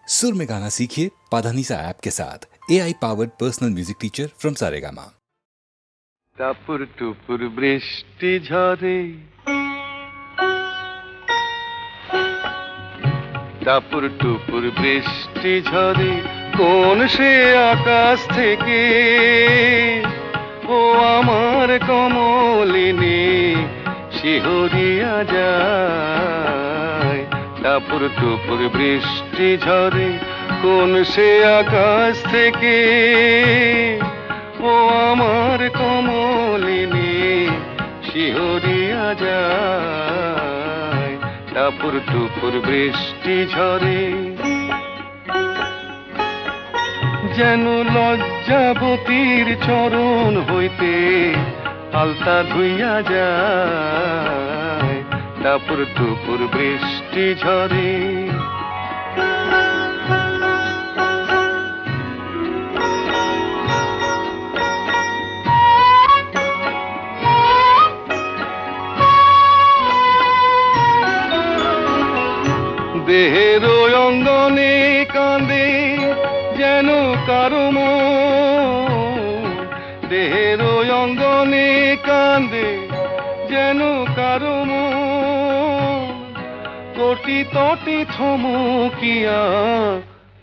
सुर में गाना सीखिए पाधानीसा ऐप के साथ AI powered personal music teacher from Saregama. টাপুর টুপুর বৃষ্টি ঝরে, টাপুর টুপুর বৃষ্টি ঝরে, কোন সে আকাশ থেকে ও আমার কমলিনী শিহরিয়া যায়। টাপুর টুপুর বৃষ্টি ঝরে, কোন সে আকাশ থেকে ও আমার কমলিনী শিহরিয়া যায়। টাপুর টুপুর বৃষ্টি ঝরে, যেন লজ্জাবতীর চরণ হইতে আলতা ধুইয়া যায়। টাপুর টুপুর বৃষ্টি ঝরে, দেহের অঙ্গনে কাঁদে যেন কারো মন, দেহের অঙ্গনে কাঁদে যেন কারো মন। তটি তটি থমকিয়া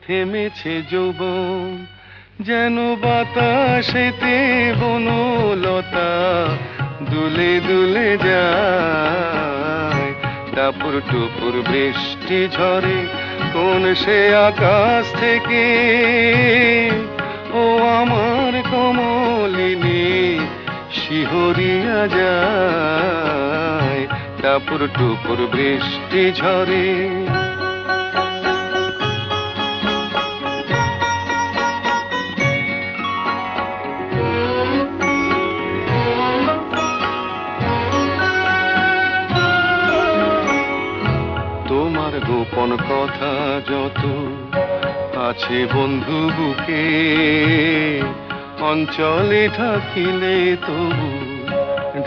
থেমেছে যৌবন, যেন বাতাসেতে বনলতা দুলে দুলে যায়। টাপুর টুপুর বৃষ্টি ঝরে, কোন সে আকাশ থেকে ও আমার কমলিনী শিহরিয়া যায়। টাপুর টুপুর বৃষ্টি ঝরে, তোমার গোপন কথা যত আছে বন্ধু বুকে, অঞ্চলে থাকিলে তবু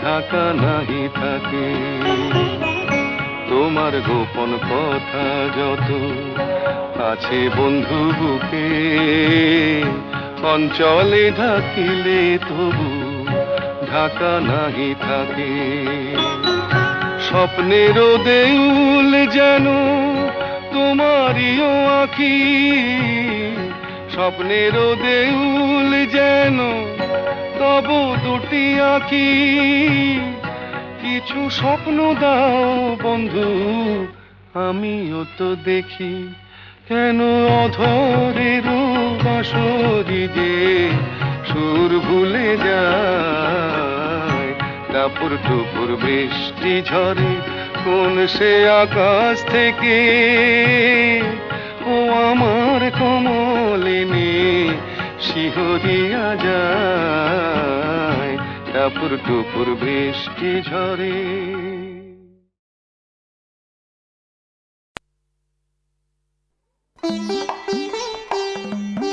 ঢাকা নাহি থাকে। তোমার গোপন কথা যত আছে বন্ধু বুকে, অঞ্চলে থাকিলে তবু ঢাকা নাহি থাকে। স্বপ্নের দেউল যেন তোমারিও আঁখি, স্বপ্নের দেউল যেন তব দুটি আঁখি। কিছু স্বপ্ন দাও বন্ধু, আমিও তো দেখি, কেন অধরের বাঁশরি যে সুর ভুলে যায়। টাপুর টুপুর বৃষ্টি ঝরে, কোন সে আকাশ থেকে ও আমার কমলিনী শিহরিয়া যায়। টাপুর টুপুর বৃষ্টি ঝরে।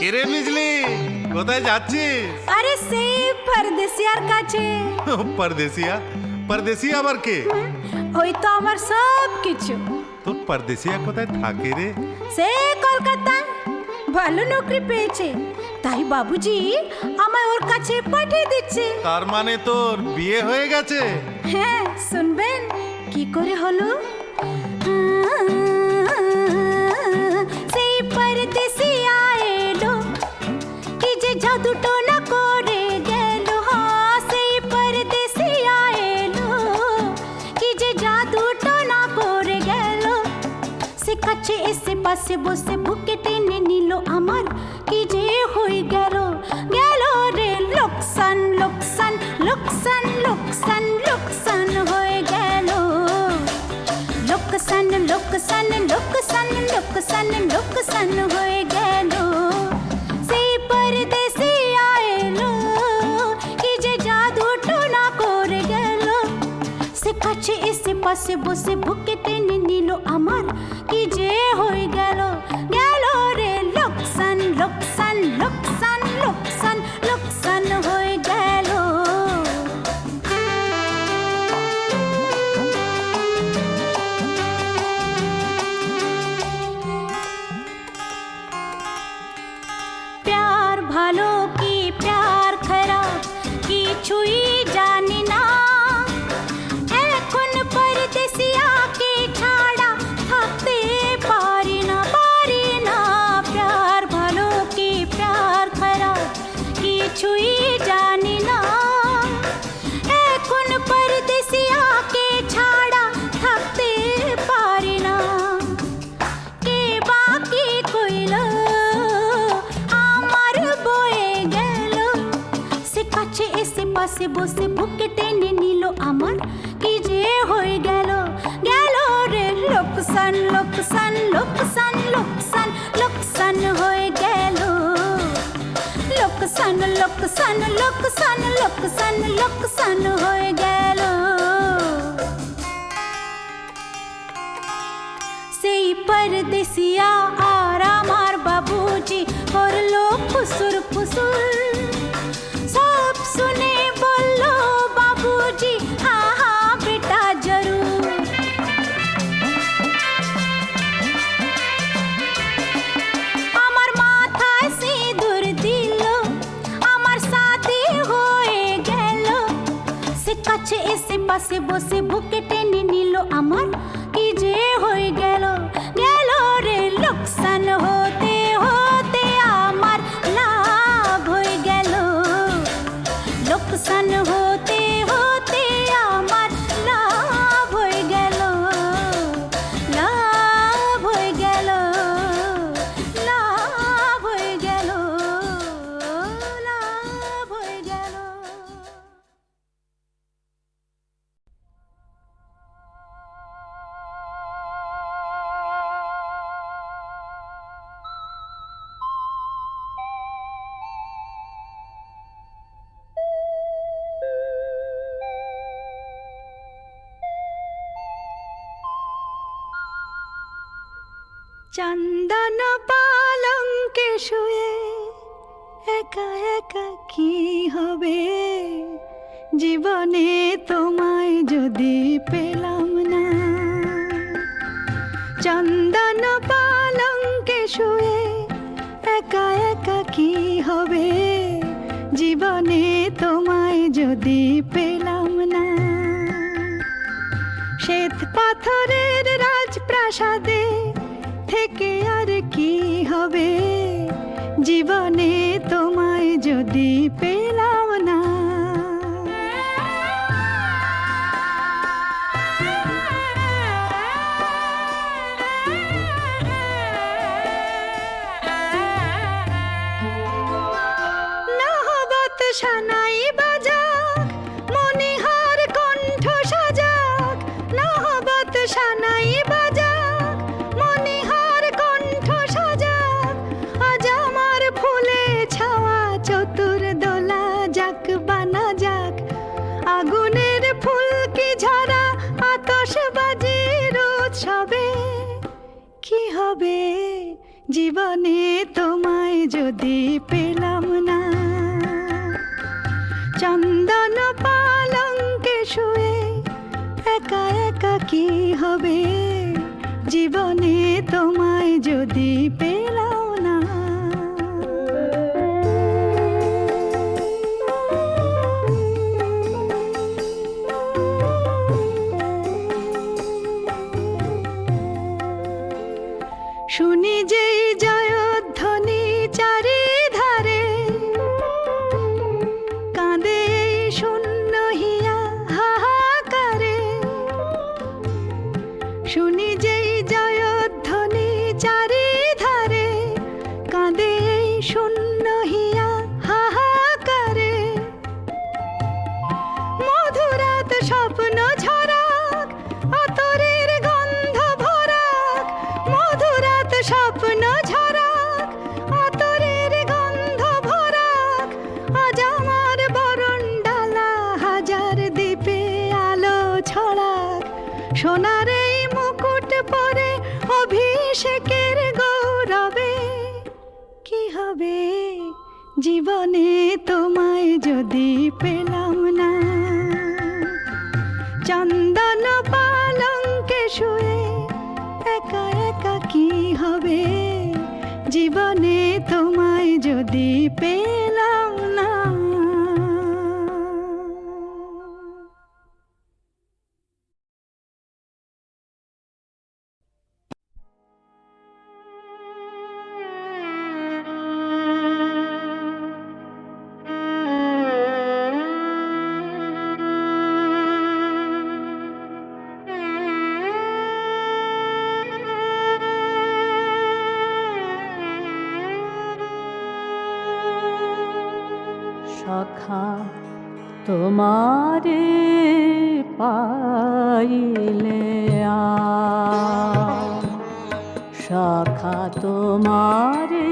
কেরে বিজলি, কোথায় যাচ্ছিস? আরে সে পরদেশিয়ার কাছে। পরদেশিয়া? পরদেশিয়া আবার কে? ওই তো আমার সব কিছু। তোর পরদেশিয়া কোথায় থাকে রে? সে কলকাতায় ভালো নৌকরি পেয়েছে, তাই বাবুজি আমায় ওর কাছে পাঠিয়ে দিচ্ছে। তার মানে তোর বিয়ে হয়ে গেছে? হ্যাঁ, শুনবেন কি করে হলো? সেই পরদেশিয়া এলো, কি যে জাদু টোনা করে গেল। হ্যাঁ, সেই পরদেশিয়া এলো, কি যে জাদু টোনা করে গেল। সে কাছে এসে পাশে বসে বুকে টেনে নিল আমার, কি যে হয়ে গেল। গেল রে লোকসান লোকসান লোকসান লোকসান লোকসান হয়ে গেল। লোকসান লোকসান লোকসান লোকসান লোকসান হয়ে গেল। সেই পরদেশিয়া এলো, কি যে জাদু টোনা করে গেল। সে কাছে এসে পাশে বসে বুকে টেনে নিল আমার, কি যে হয়ে গেল। গেল রে লোকসান লোকসান লোকসান লোকসান লোকসান হয়ে গেল। ভালো কি প্যার খারাপ কিছুই জানি না। এখন পরদেশিয়াকে ছাড়া থাকতে পারি না, পারি না। প্যার ভালো কি প্যার খারাপ কিছুই জানি না। এখন পরদেশিয়াকে ছাড়া থাকতে পারি না। কে বাকি কইল আমার বয়ে গেল, সে কাছে এসে পাশে বসে বুকে টেনে নিল আমার, কি যে হয়ে গেল, গেল রে লোকসান লোকসান লোকসান লোকসান লোকসান হয়ে গেল। লোকসান লোকসান লোকসান লোকসান লোকসান হয়ে গেল। সেই পরদেশিয়া আর আমার বাবুজি করলো ফুসুর ফুসুর। সব শুনে বললো বাবুজি হ্যাঁ হ্যাঁ বেটা জরুর। আমার মাথায় সিঁদুর দিল, আমার সাথী হয়ে গেল। সে কাছে এসে পাশে বসে বুকে টেনে নিল আমার, কি যে হয়ে গেল, গেল রে লোকসান হতে হতে আমার লাভ হয়ে গেল। লোকসান হতে হতে আমার লাভ হয়ে গেল, লাভ হয়ে গেল, লাভ হয়ে গেল, লাভ হয়ে গেল। চন্দন পালঙ্কে শুয়ে একা একা কি হবে, জীবনে তোমায় যদি পেলাম না। চন্দন পালঙ্কে শুয়ে একা একা কি হবে, জীবনে তোমায় যদি পেলাম না। শ্বেত পাথরের রাজপ্রাসাদে থেকে আর কি হবে, জীবনে তোমায় যদি পেলাম না। নহবত সানাই বাজাক, মনিহার কণ্ঠ সাজাক। নহবত সানাই বাজাক, মনিহার কণ্ঠ সাজাক। আজ আমার ফুলে ছাওয়া চতুর দোলা যাক বানা যাক। আগুনের ফুলকি ঝরা আতশবাজির উৎসবে কি হবে, জীবনে তোমায় যদি পেলাম না। চন্দন পালঙ্কে শুয়ে একা একা কি হবে, জীবনে তোমায় যদি পেলাম না। শুনি যেই জয়ধ্বনি চারিধারে, কাঁদে এই শূন্য হিয়া হাহাকারে। শুনি যেই জয়ধ্বনি চারিধারে, কাঁদে এই শূন্য হিয়া হাহাকারে। মধুরাত স্বপ্ন ঝরাক, আতরের গন্ধ ভরাক। মধুরাত স্বপ্ন ঝরাক, আতরের গন্ধ ভরাক। আজ আমার বরণডালা হাজার দ্বীপে আলো ছড়াক। সোনার এই মুকুট পরে অভিষেকের গৌরবে কি হবে, জীবনে তোমায় যদি পেলাম না। চন্দন পালঙ্কে শুয়ে একা একা কি হবে, জীবনে তোমায় ঠাই যদি পেলাম না। সখা তোমারে পাইলে সখা তোমারে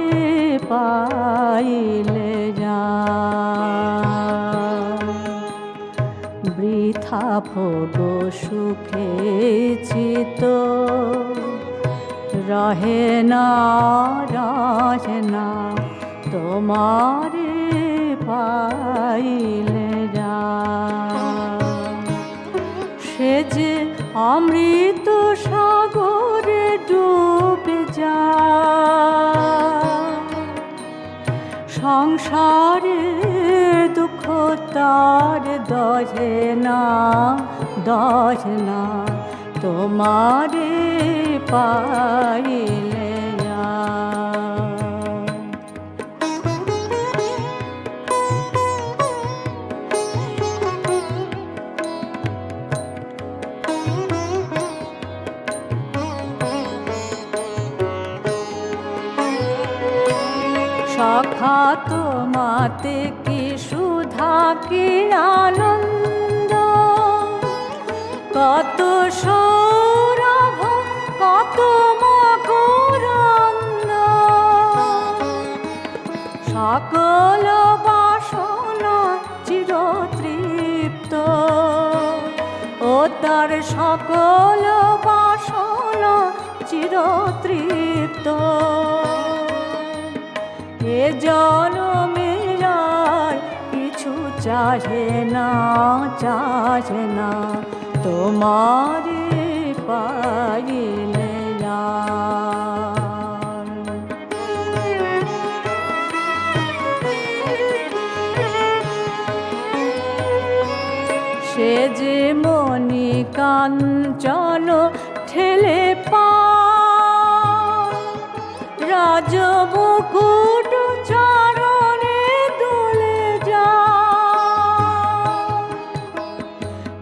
পাইলে বৃথা ভোগ সুখে চিত রহে না তোমারে পাইলে সে যে অমৃত সাগরে ডুবে সংসারে দুঃখ তার দহে না তোমারে পাইলে সখা তোমাতে কি সুধা কি আনন্দ, কত সৌরভ কত মকরন্দ, সকল বাসনা চিরতৃপ্ত ও তার সকল বাসনা চিরতৃপ্ত। এ জনমের আর কিছু চাহে না তোমারে পাইলে সে যে মণি কাঞ্চন ঠেলে পা রাজমুকুট চরণে দুলে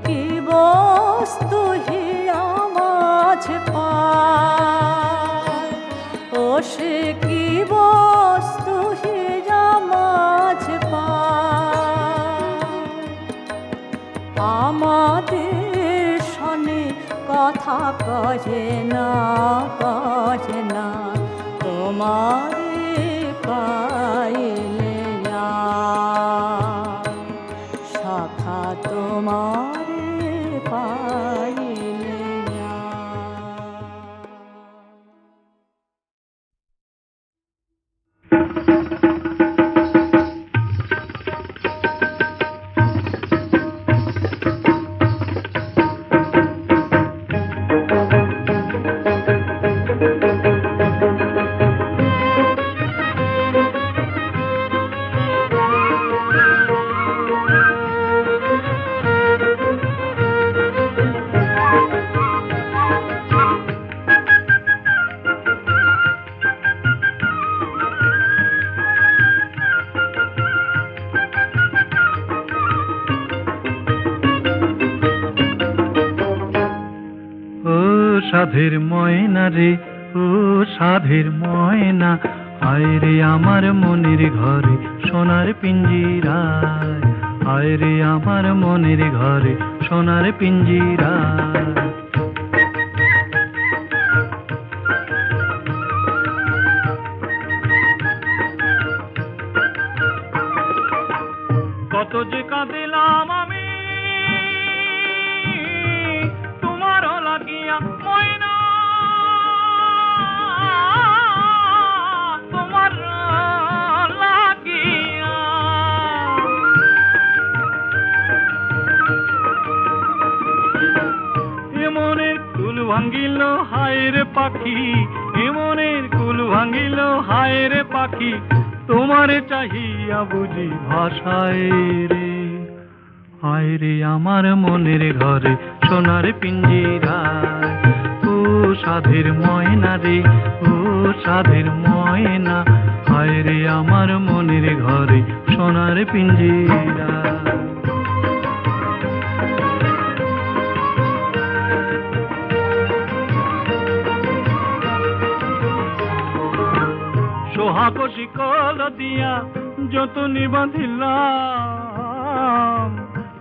কি বস্তু হীরা মাছ পায় ও সে কি বস্তু হীরা মাছ পায়। আমাদের সনে কথা কহে না তোমারে পাইলে সখা তোমারে পাইলে সাধের ময়না রে ও সাধের ময়না, আয় রে আমার মনের ঘরে সোনার পিঞ্জিরায়, আয় রে আমার মনের ঘরে সোনার পিঞ্জিরায়। কত যে কাঁদিলাম আমি তোমারও লাগিয়া ময়না, তোমার লাগিয়া এমনের কুল ভাঙ্গিল হায় রে পাখি, এমনের কুল ভাঙ্গিল হায় রে পাখি, তোমারে চাহিয়া বুঝি ভাষায় রে। হায় রে আমার মনের ঘরে সোনার পিঞ্জিরায়, ও সাধের ময়না রে, ও সাধের ময়না। হায় রে আমার মনের ঘরে সোনার পিঞ্জিরা। সোহাগ শিকল দিয়া যতনি বাঁধিলাম,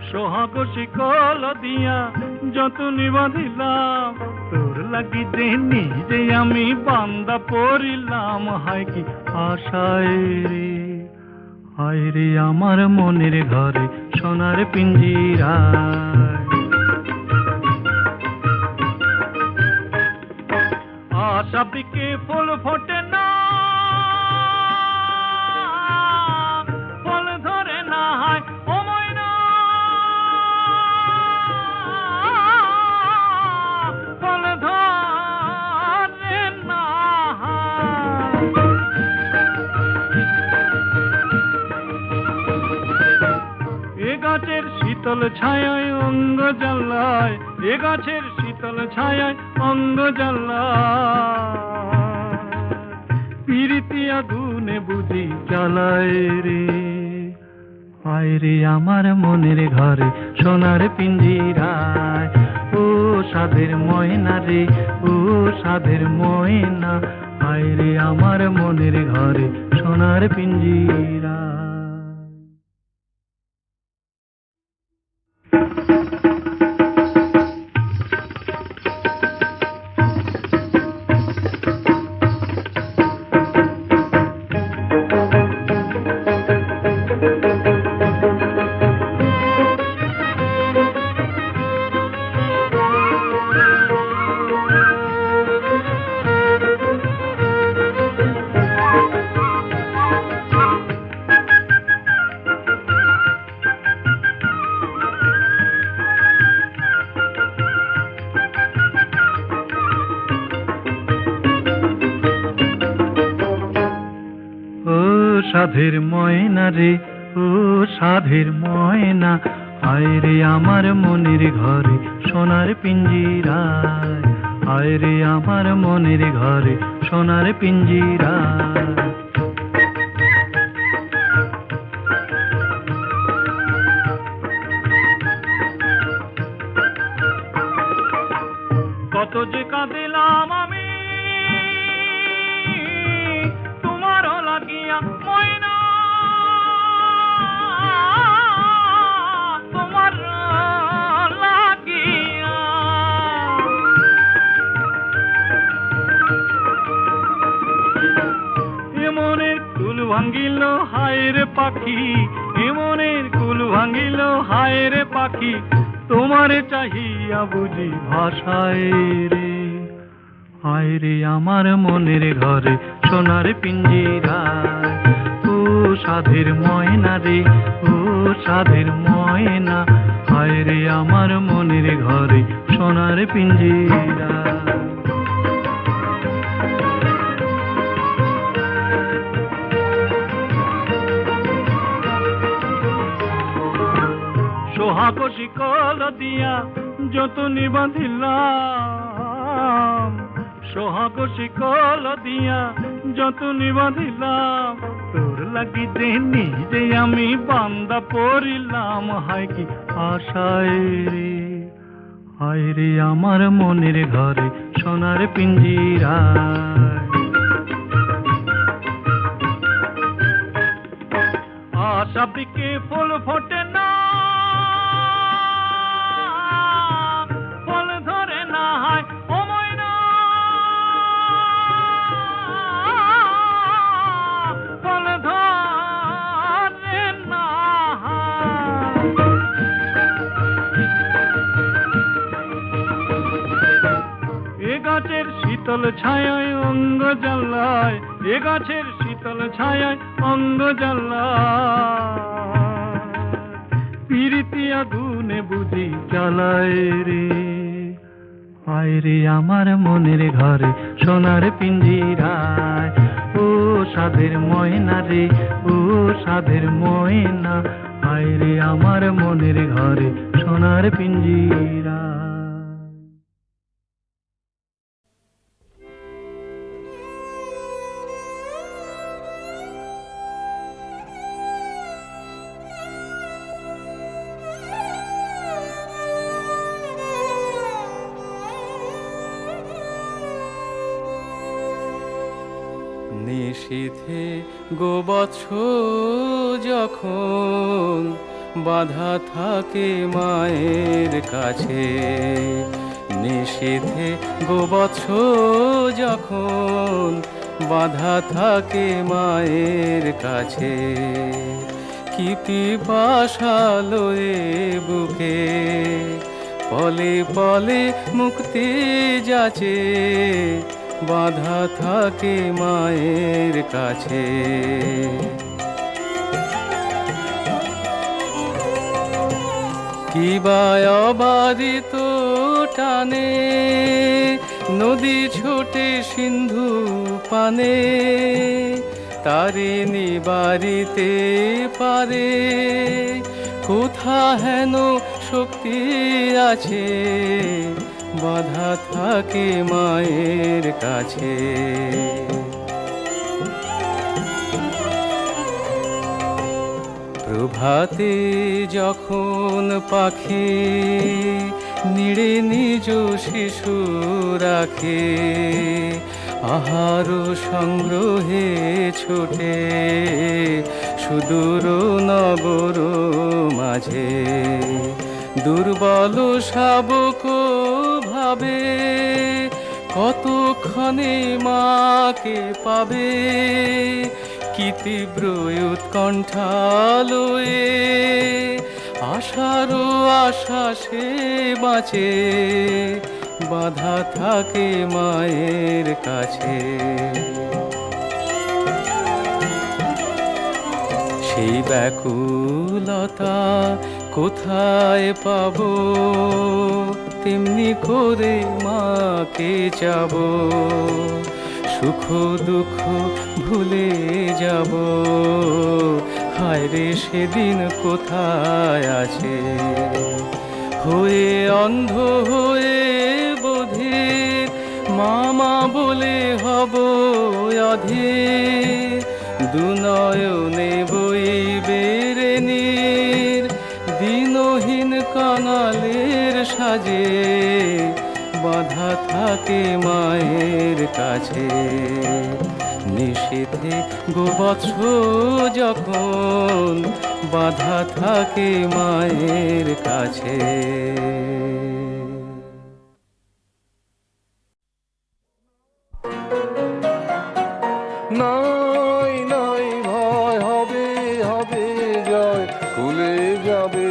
সোহাগ শিকল দিয়া যতনি বাঁধিলাম, তোর লাগি যে নিজে আমি বান্দা পড়িলাম। হায় কি আশায় রে, হায় রে আমার মনের ঘরে সোনার পিঞ্জিরায়। আশা পিকে ফুল ফোটে না, ফল ধরে না, হায় ও ময়না, ফল ধরে না। এ গাছের শীতল ছায়ায় অঙ্গ জ্বালায়, এ গাছের শীতল ছায়ায় অঙ্গ জ্বালায়, পিরিতি আগুনে বুঝি জ্বালায় রে। হায় রে আমার মনের ঘরে সোনার পিঞ্জিরায়, ও সাধের ময়না রে, ও সাধের ময়না। হায় রে আমার মনের ঘরে সোনার পিঞ্জিরায়। সাধের ময়না রে, ও সাধের ময়না। হায় রে আমার মনের ঘরে সোনার পিঞ্জিরায়, হায় রে আমার মনের ঘরে সোনার পিঞ্জিরায়। কত যে কাঁদিলাম আমি তোমার লাগিয়া ময়না, তোমার লাগিয়া। এমনের কুল ভাঙ্গিল হায় রে পাখি, এমনের কুল ভাঙ্গিল হায় রে পাখি, তোমারে চাহিয়া বুঝি ভাষায় রে। হায় রে আমার মনের ঘরে সোনার পিঞ্জিরায়, ও সাধের ময়না রে, ও সাধের ময়না। হায় রে আমার মনের ঘরে সোনার পিঞ্জিরায়। সোহাগ শিকল দিয়া যতনি বাঁধিলাম, সোহাগ শিকল দিয়া যতনি বাঁধিলাম, তোর লাগি যে নিজে আমি বান্দা পড়িলাম। হায় কি আশায় রে, হায় রে আমার মনের ঘরে সোনার পিঞ্জিরায়। আশা পিকে ফুল ফোটে না, ফল ধরে না, হায় ও ময়না, ফল ধরে না। এ গাছের শীতল ছায়ায় অঙ্গ জ্বালায়, এ গাছের শীতল ছায়ায় অঙ্গ জ্বালায়, পিরিতি আগুনে বুঝি জ্বালায় রে। হায় রে আমার মনের ঘরে সোনার পিঞ্জিরায়, ও সাধের ময়না রে, ও সাধের ময়না, হায় রে আমার মনের ঘরে সোনার পিঞ্জিরা। নিশীথে গোবৎস যখন বাধা থাকে মায়ের কাছে, নিশীথে গোবৎস যখন বাধা থাকে মায়ের কাছে, কি পিপাসা লয়ে বুকে পলে পলে মুক্তি যাচে, বাধা থাকে মায়ের কাছে। কিবা অবারিত টানে নদী ছোটে সিন্ধু পানে, তারে নিবারিতে পারে কোথা হেন শক্তি আছে, বাধা থাকে মায়ের কাছে। প্রভাতে যখন পাখি নিড়ে নিজ শিশু রাখে, আহার সংগ্রহে ছোটে সুদূর নগর মাঝে, দুর্বল শাবক ভাবে কতক্ষণে মাকে পাবে, কি তীব্র উৎকণ্ঠা লয়ে আশারও আশা সে বাঁচে, বাধা থাকে মায়ের কাছে। সেই ব্যাকুলতা কোথায় পাবো, তেমনি করে মাকে যাব, সুখ দুঃখ ভুলে যাব, হায় রে সেদিন কোথায় আছে। হয়ে অন্ধ হয়ে বধির মামা বলে হব অধীর, দুনয়নে বইবে রে নীর, দিনহীন কাঙালের সাজে, বাধা থাকে মায়ের কাছে। নিষেধে গোবৎস যখন বাধা থাকে মায়ের কাছে। নাই নাই ভয়, হবে হবে জয়, খুলে যাবে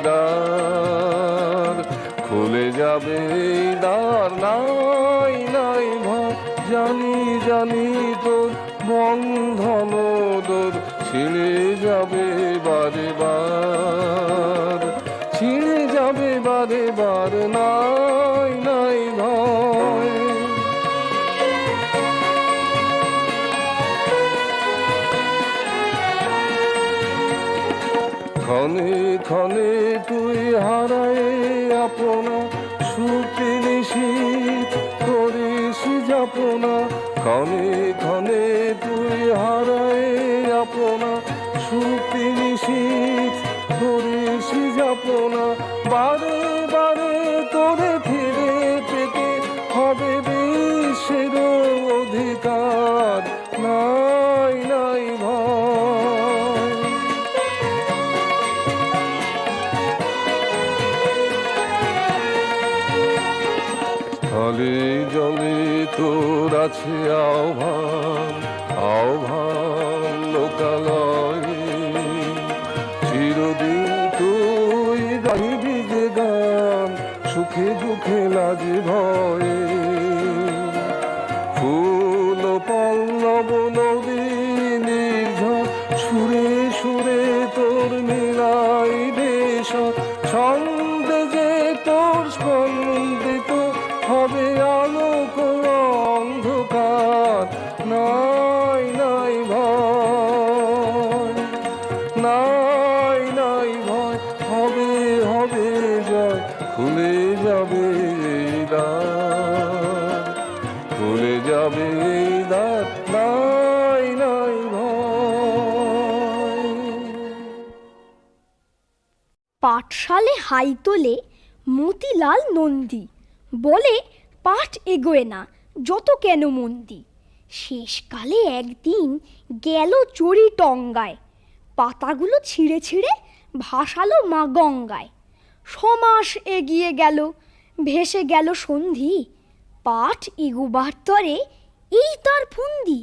দ্বার, খুলে যাবে দ্বার। নাই নাই ভয়, জানি জানি তোর বন্ধন তোর ছিঁড়ে যাবে বারে বার, ছিঁড়ে যাবে বারে বার। নাই নাই ভয়, ক্ষণে ক্ষণে তুই হারায় আপনা, সুখে নিশীথ করিস যাপনা। ক্ষণে ক্ষণে তুই হারায় আপনা, সুখে নিশীথ করিস যাপনা। বারে বারে তোরে ফিরে পেতে হবে বিশ্বের অধিকার। নাই নাই ভয়, স্থলে জলে তোর আছে আহ্বান, আহ্বান লোকালয়ে। চিরদিন তুই গাইবি যে গান, সুখে দুঃখে লাজে ভয়ে। ফুল পল্লব নদী নির্ঝর, সুরে সুরে তোর মিলাই দেশ। ছন্দে যে তোর স্পন্দিত হবে আলোক অন্ধকার। নাই খুলে যাবে এই দ্বার, খুলে যাবে এই দ্বার, নাই নাই ভয়। পাঠশালে হাই তোলে মতিলাল নন্দী, বলে পাঠ এগোয় না যত কেন মন্দি। শেষকালে একদিন গেল চড়ি টঙ্গায়, পাতাগুলো ছিঁড়ে ছিঁড়ে ভাসালো মা গঙ্গায়। সমাস এগিয়ে গেল, ভেসে গেল সন্ধি, পাঠ এগোবার তরে এই তার ফন্দি।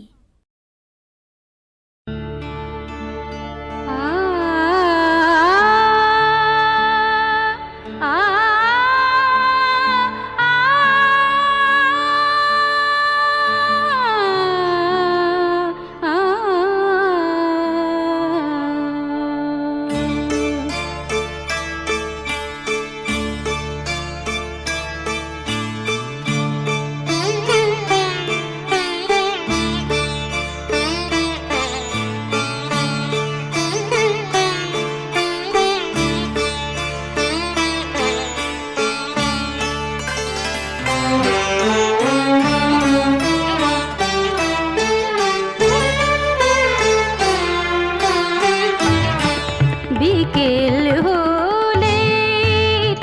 বিকেল হলে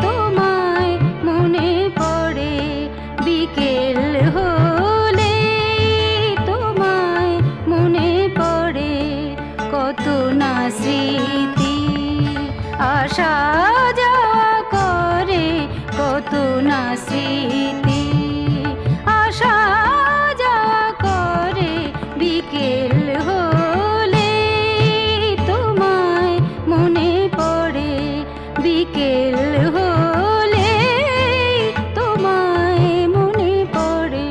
তোমায় মনে পড়ে, বিকেল হলে তোমায় মনে পড়ে, কত না স্মৃতি আসা যাওয়া করে, কত না স্মৃতি আসা যাওয়া করে। বিকেল হলে তোমায় মনে পড়ে, বিকেল হলে তোমায় মনে পড়ে।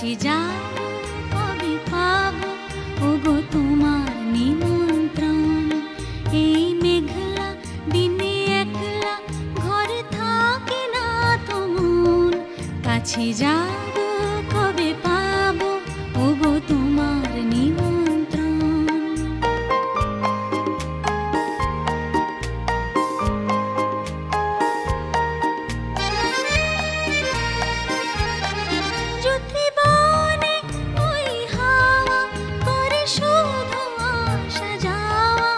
কাছে যাব কবে পাবো ওগো তোমার নিমন্ত্রণ এই মেঘলা দিনে একলা ঘরে থাকে না তো মন কাছে যাব কবে পাবো ওগো তোমার নিমন্ত্রণ যদি বনে ওই হাওয়া করে শুধু আসা যাওয়া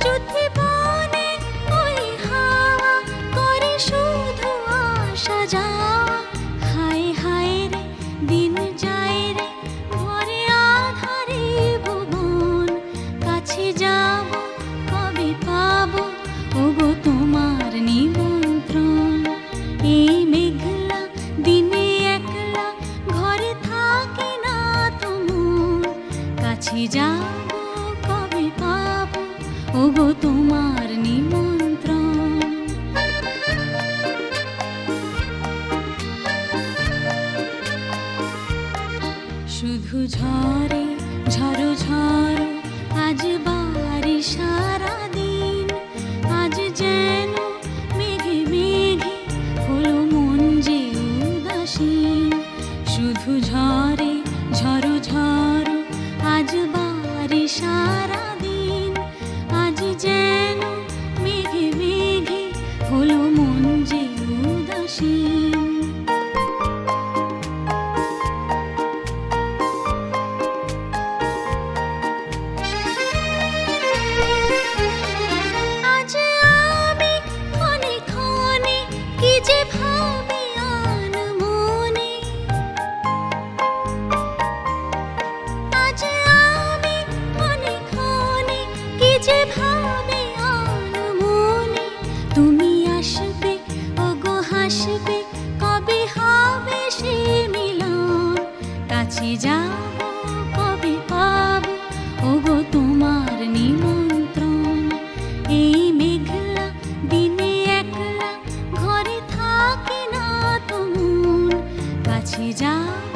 যদি বনে ওই হাওয়া করে শুধু আসা যাওয়া হায় হায় রে দিন যায় রে ভরে আধারে ভুবন কাছে যাব কবে পাবো ওগো তোমার নিমন্ত্রণ এই মেঘলা দিনে একলা ঘরে থাকে না তো মন কাছে যাব কবে পাবো ওগো তোমার নিমন্ত্রণ শুধু ঝরে ঝড়ো ঝড়ো আজ বাড়ি সারা দিন আজ যেন মেঘে মেঘে হলো মন যে উদাসীন শুধু ঝরে ঝড়ো ঝড়ো আজ বাড়ি সারা দিন আজ যেন মেঘে মেঘে হলো মন যে উদাসীন আজ আমি ক্ষণে ক্ষণে কি যে ভাবি আনমনে আজ আমি ক্ষণে ক্ষণে কি যে ভাবি আনমনে তুমি আসবে ওগো হাসবে কবে হবে সে মিলন কাছে যাব কবে পাবো ওগো তোমার নিমন্ত্রণ এই মেঘলা দিনে একলা ঘরে থাকে না তো মন কাছে যাব